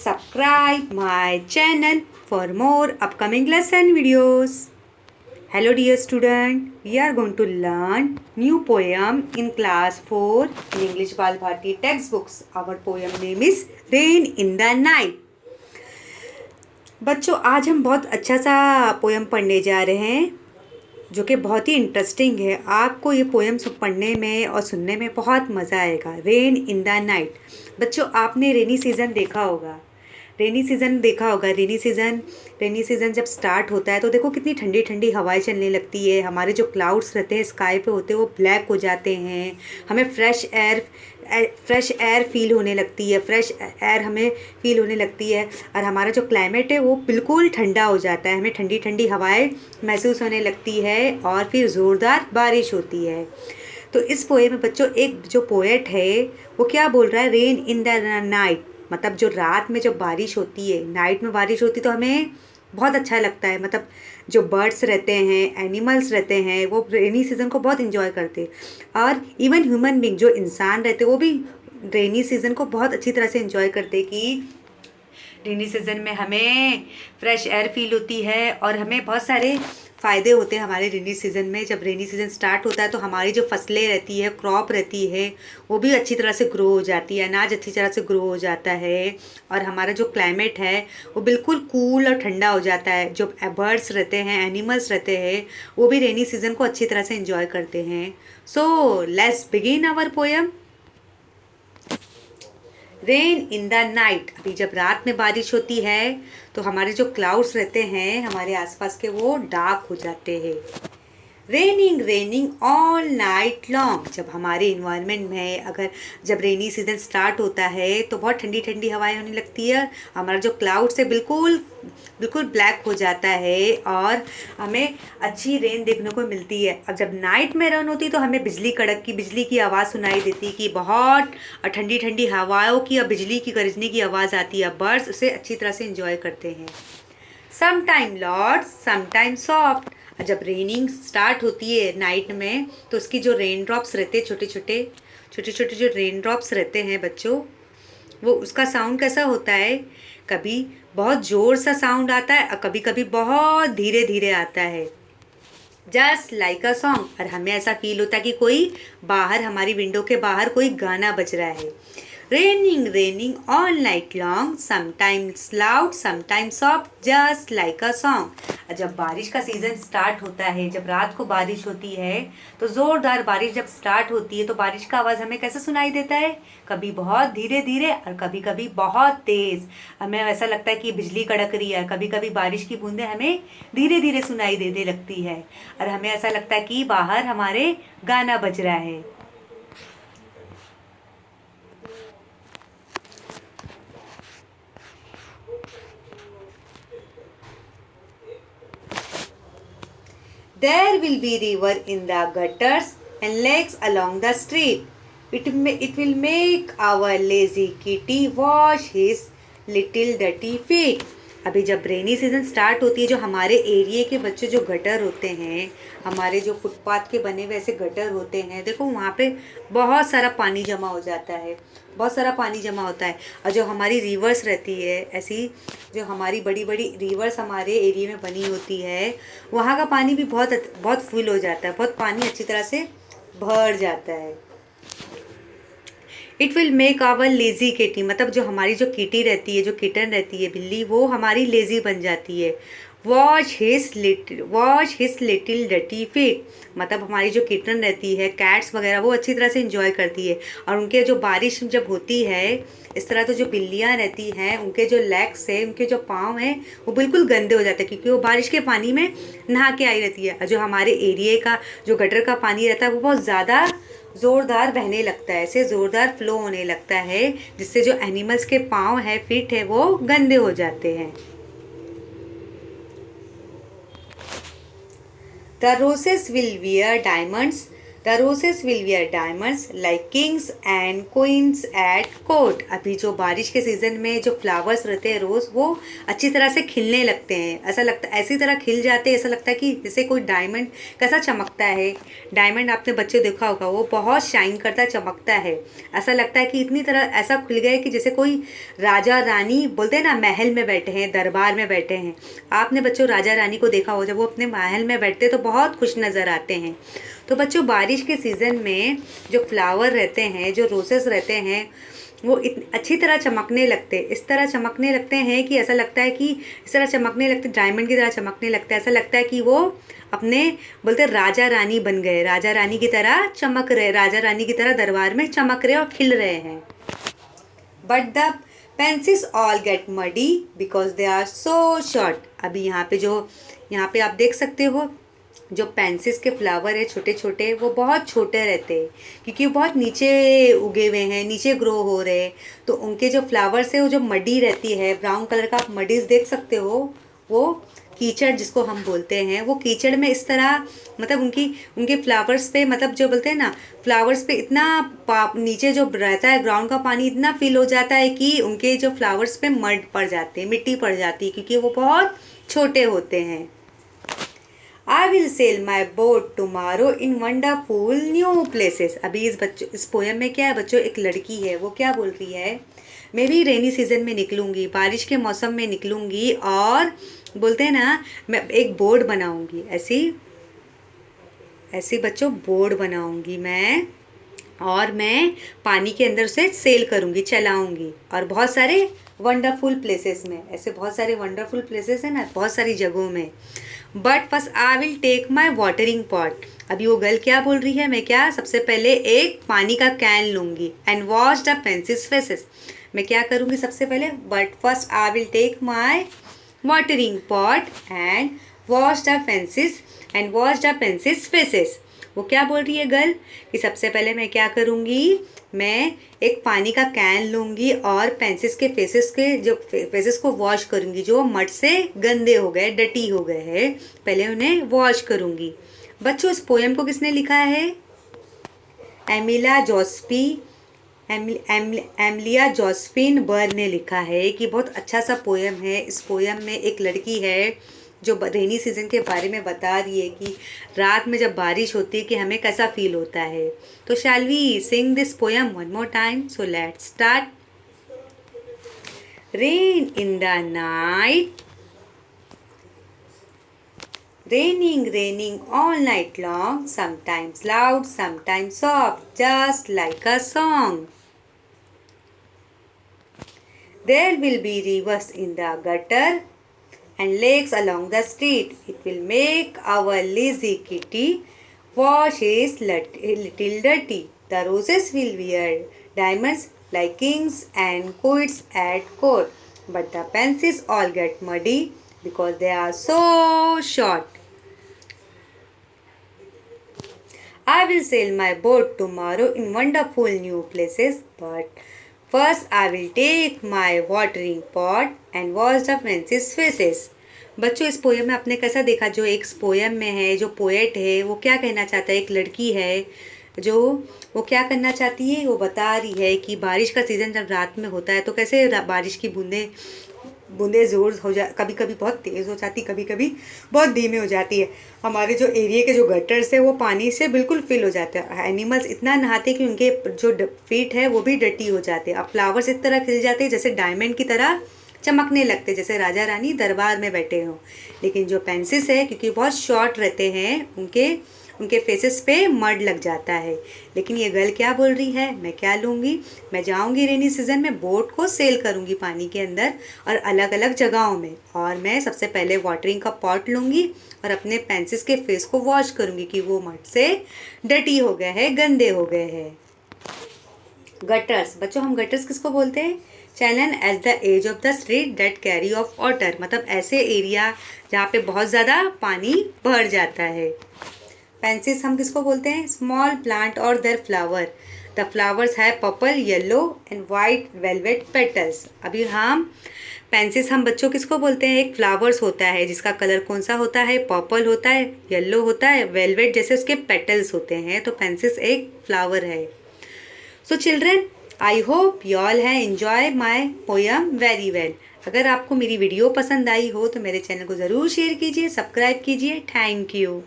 subscribe my channel for more upcoming lesson videos. Hello dear student, we are going to learn new poem in class 4 in English Bal Bharti textbooks. Our poem name is Rain in the Night. बच्चों आज हम बहुत अच्छा सा poem पढ़ने जा रहे हैं जो कि बहुत ही इंटरेस्टिंग है। आपको ये पोएम पढ़ने में और सुनने में बहुत मज़ा आएगा। Rain in the night. बच्चों आपने रेनी सीज़न देखा होगा। रेनी सीज़न जब स्टार्ट होता है तो देखो कितनी ठंडी ठंडी हवाएं चलने लगती है। हमारे जो क्लाउड्स रहते हैं स्काई पे होते हैं वो ब्लैक हो जाते हैं। हमें फ्रेश एयर फील होने लगती है और हमारा जो क्लाइमेट है वो बिल्कुल ठंडा हो जाता है। हमें ठंडी ठंडी हवाएं महसूस होने लगती है और फिर ज़ोरदार बारिश होती है। तो इस पोएम में बच्चों एक जो पोएट है वो क्या बोल रहा है, रेन इन द नाइट, मतलब जो रात में जो बारिश होती है, नाइट में बारिश होती है तो हमें बहुत अच्छा लगता है। मतलब जो बर्ड्स रहते हैं, एनिमल्स रहते हैं, वो रेनी सीज़न को बहुत इंजॉय करते हैं। और इवन ह्यूमन बींग जो इंसान रहते हैं वो भी रेनी सीज़न को बहुत अच्छी तरह से इंजॉय करते हैं कि रेनी सीज़न में हमें फ्रेश एयर फील होती है और हमें बहुत सारे फ़ायदे होते हैं हमारे रेनी सीज़न में। जब रेनी सीज़न स्टार्ट होता है तो हमारी जो फसलें रहती है, क्रॉप रहती है, वो भी अच्छी तरह से ग्रो हो जाती है, अनाज अच्छी तरह से ग्रो हो जाता है और हमारा जो क्लाइमेट है वो बिल्कुल कूल और ठंडा हो जाता है। जो बर्ड्स रहते हैं, एनिमल्स रहते हैं, वो भी रेनी सीज़न को अच्छी तरह से इंजॉय करते हैं। So let's begin our poem. Rain in the night. अभी जब रात में बारिश होती है तो हमारे जो क्लाउड्स रहते हैं हमारे आसपास के वो डार्क हो जाते हैं। Raining all night long. जब हमारे इन्वायरमेंट में जब रेनी सीज़न स्टार्ट होता है तो बहुत ठंडी ठंडी हवाएं होने लगती है। हमारा जो क्लाउड्स है बिल्कुल ब्लैक हो जाता है और हमें अच्छी रेन देखने को मिलती है। अब जब नाइट में रेन होती है तो हमें बिजली की आवाज़ सुनाई देती है कि बहुत ठंडी ठंडी हवाओं की और बिजली की गरजने की आवाज़ आती है। बर्ड्स उसे अच्छी तरह से इंजॉय करते हैं। Sometime Lord sometime soft. जब रेनिंग स्टार्ट होती है नाइट में तो उसकी जो रेन ड्रॉप्स रहते हैं, छोटे छोटे जो रेन ड्रॉप्स रहते हैं बच्चों, वो उसका साउंड कैसा होता है, कभी बहुत ज़ोर सा साउंड आता है और कभी कभी बहुत धीरे धीरे आता है। Just like a song. और हमें ऐसा फील होता है कि कोई बाहर, हमारी विंडो के बाहर कोई गाना बज रहा है। Raining all night long, sometimes loud sometimes soft, just like a song. जब बारिश का सीज़न स्टार्ट होता है, जब रात को बारिश होती है तो ज़ोरदार बारिश जब स्टार्ट होती है तो बारिश का आवाज़ हमें कैसे सुनाई देता है, कभी बहुत धीरे धीरे और कभी कभी बहुत तेज़। हमें ऐसा लगता है कि बिजली कड़क रही है। कभी कभी बारिश की बूंदें हमें धीरे धीरे सुनाई देने लगती है और हमें ऐसा लगता है कि बाहर हमारे गाना बज रहा है। There will be river in the gutters and lakes along the street. It will make our lazy kitty wash his little dirty feet. अभी जब रेनी सीज़न स्टार्ट होती है, जो हमारे एरिया के बच्चे जो गटर होते हैं, हमारे जो फुटपाथ के बने हुए ऐसे गटर होते हैं, देखो वहाँ पे बहुत सारा पानी जमा हो जाता है, बहुत सारा पानी जमा होता है। और जो हमारी रिवर्स रहती है, ऐसी जो हमारी बड़ी बड़ी रिवर्स हमारे एरिया में बनी होती है, वहाँ का पानी भी बहुत फुल हो जाता है, बहुत पानी अच्छी तरह से भर जाता है। It will make our lazy kitty. मतलब जो हमारी जो किटी रहती है, जो किटन रहती है, बिल्ली, वो हमारी लेज़ी बन जाती है। वॉश हिज लिटिल डटी फीट। मतलब हमारी जो किटन रहती है, कैट्स वगैरह, वो अच्छी तरह से इंजॉय करती है। और उनके जो बारिश जब होती है इस तरह, तो जो बिल्लियाँ रहती हैं उनके जो लेग्स है, उनके जो पाँव हैं वो बिल्कुल गंदे हो जाते हैं क्योंकि वो बारिश के पानी में नहा के आई रहती है। और जो हमारे एरिए का जो गटर का पानी रहता है वो बहुत ज़्यादा ज़ोरदार बहने लगता है, ऐसे ज़ोरदार फ्लो होने लगता है, जिससे जो एनिमल्स के पाँव है, फीट है, वो गंदे हो जाते हैं। The roses will wear diamonds, the रोसेस will wear diamonds like Kings and queen's eight court. अभी जो बारिश के सीज़न में जो फ्लावर्स रहते हैं रोज़, वो अच्छी तरह से खिलने लगते हैं। ऐसा लगता है ऐसी तरह खिल जाते हैं, ऐसा लगता है कि जैसे कोई डायमंड कैसा चमकता है। डायमंड आपने बच्चे देखा होगा, वो बहुत शाइन करता है, चमकता है। ऐसा लगता है कि इतनी तरह ऐसा खुल गए कि जैसे कोई राजा रानी, बोलते हैं ना, महल में बैठे हैं, दरबार में बैठे हैं। आपने बच्चों राजा रानी को देखा हो, जब वो अपने महल में बैठते तो बहुत खुश नज़र आते हैं। तो बच्चों बारिश के सीज़न में जो फ्लावर रहते हैं, जो रोसेस रहते हैं, वो अच्छी तरह चमकने लगते, इस तरह चमकने लगते हैं कि ऐसा लगता है कि इस तरह चमकने लगते, डायमंड की तरह चमकने लगता है। ऐसा लगता है कि वो अपने, बोलते राजा रानी बन गए, राजा रानी की तरह चमक रहे, राजा रानी की तरह दरबार में चमक रहे और खिल रहे हैं। But the pencils all get muddy because they are so short. अभी यहाँ पे आप देख सकते हो, जो पेंसिल्स के फ्लावर है छोटे छोटे, वो बहुत छोटे रहते हैं क्योंकि वो बहुत नीचे उगे हुए हैं, नीचे ग्रो हो रहे हैं। तो उनके जो फ्लावर्स है वो जो मडी रहती है, ब्राउन कलर का आप मडीज देख सकते हो, वो कीचड़ जिसको हम बोलते हैं, वो कीचड़ में इस तरह, मतलब उनके फ्लावर्स पे, मतलब जो बोलते हैं ना, फ्लावर्स पे इतना नीचे जो रहता है ग्राउंड का पानी इतना फिल हो जाता है कि उनके जो फ्लावर्स पे मड पड़ जाते हैं, मिट्टी पड़ जाती है, क्योंकि वो बहुत छोटे होते हैं। I will sail my boat tomorrow in wonderful new places। अभी इस पोएम में क्या है बच्चों, एक लड़की है, वो क्या बोल रही है, मैं भी रेनी सीजन में निकलूंगी, बारिश के मौसम में निकलूंगी, और बोलते हैं ना, मैं एक बोर्ड बनाऊंगी, ऐसी बच्चों बोर्ड बनाऊंगी मैं, और मैं पानी के अंदर से सेल करूंगी, चलाऊंगी, और बहुत सारे वंडरफुल प्लेसेस में, ऐसे बहुत सारे वंडरफुल प्लेसेस है ना, बहुत सारी जगहों में। But first I will take my watering pot. अभी वो गर्ल क्या बोल रही है, मैं क्या सबसे पहले एक पानी का कैन लूँगी, and wash the pencils faces. मैं क्या करूँगी सबसे पहले, but first I will take my watering pot and wash the pencils faces. वो क्या बोल रही है गर्ल कि सबसे पहले मैं क्या करूँगी, मैं एक पानी का कैन लूँगी और पेंसिल्स के फेसेस को वॉश करूँगी, जो मड से गंदे हो गए, डटी हो गए हैं, पहले उन्हें वॉश करूँगी। बच्चों इस पोएम को किसने लिखा है, एमिलिया जोसेफिन बर्र ने लिखा है। कि बहुत अच्छा सा पोएम है। इस पोएम में एक लड़की है जो रेनी सीजन के बारे में बता रही है कि रात में जब बारिश होती है कि हमें कैसा फील होता है। तो shall we sing this poem one more time, so let's start. Rain in the night, raining all night long, sometimes loud, sometimes soft, just like a song. There will be rivers in the gutter and lakes along the street. It will make our lazy kitty wash his little dirty. The roses will wear diamonds like kings and queens at court, but the pencils all get muddy because they are so short. I will sail my boat tomorrow in wonderful new places, but first I will take my watering pot and wash the pencils faces. बच्चों इस poem में आपने कैसा देखा, जो एक poem में है, जो पोएट है वो क्या कहना चाहता है, एक लड़की है जो वो क्या करना चाहती है, वो बता रही है कि बारिश का सीज़न जब रात में होता है तो कैसे बारिश की बूंदें ज़ोर हो जा, कभी कभी बहुत तेज़ हो जाती, कभी कभी बहुत धीमे हो जाती है। हमारे जो एरिया के जो गटर्स है वो पानी से बिल्कुल फिल हो जाते हैं। एनिमल्स इतना नहाते हैं कि उनके जो फीट है वो भी डटी हो जाते हैं। अब फ्लावर्स इस तरह खिल जाते हैं जैसे डायमंड की तरह चमकने लगते, जैसे राजा रानी दरबार में बैठे हों। लेकिन जो पेंसिल्स है, क्योंकि बहुत शॉर्ट रहते हैं, उनके फेसेस पे मड लग जाता है। लेकिन ये गर्ल क्या बोल रही है, मैं क्या लूँगी, मैं जाऊँगी रेनी सीज़न में, बोट को सेल करूँगी पानी के अंदर और अलग अलग जगहों में, और मैं सबसे पहले वाटरिंग का पॉट लूँगी और अपने पेंसिल्स के फेस को वॉश करूँगी कि वो मड से डटी हो गए हैं, गंदे हो गए हैं। गटर्स, बच्चों हम गटर्स किसको बोलते हैं, channel as the edge of the street that carry of water, मतलब ऐसे एरिया जहाँ पे बहुत ज़्यादा पानी भर जाता है। पेंसिस हम किसको बोलते हैं? स्मॉल प्लांट और देयर फ्लावर। द फ्लावर्स है purple, yellow and white velvet petals. अभी हम पेंसिस हम बच्चों किसको बोलते हैं? एक फ्लावर्स होता है जिसका कलर कौन सा होता है? पर्पल होता है, येलो होता है, वेलवेट जैसे उसके पेटल्स होते हैं। तो पेंसिस एक फ्लावर है। So children, I hope you all है enjoy my poem very well. अगर आपको मेरी वीडियो पसंद आई हो तो मेरे चैनल को ज़रूर शेयर कीजिए, सब्सक्राइब कीजिए। Thank you.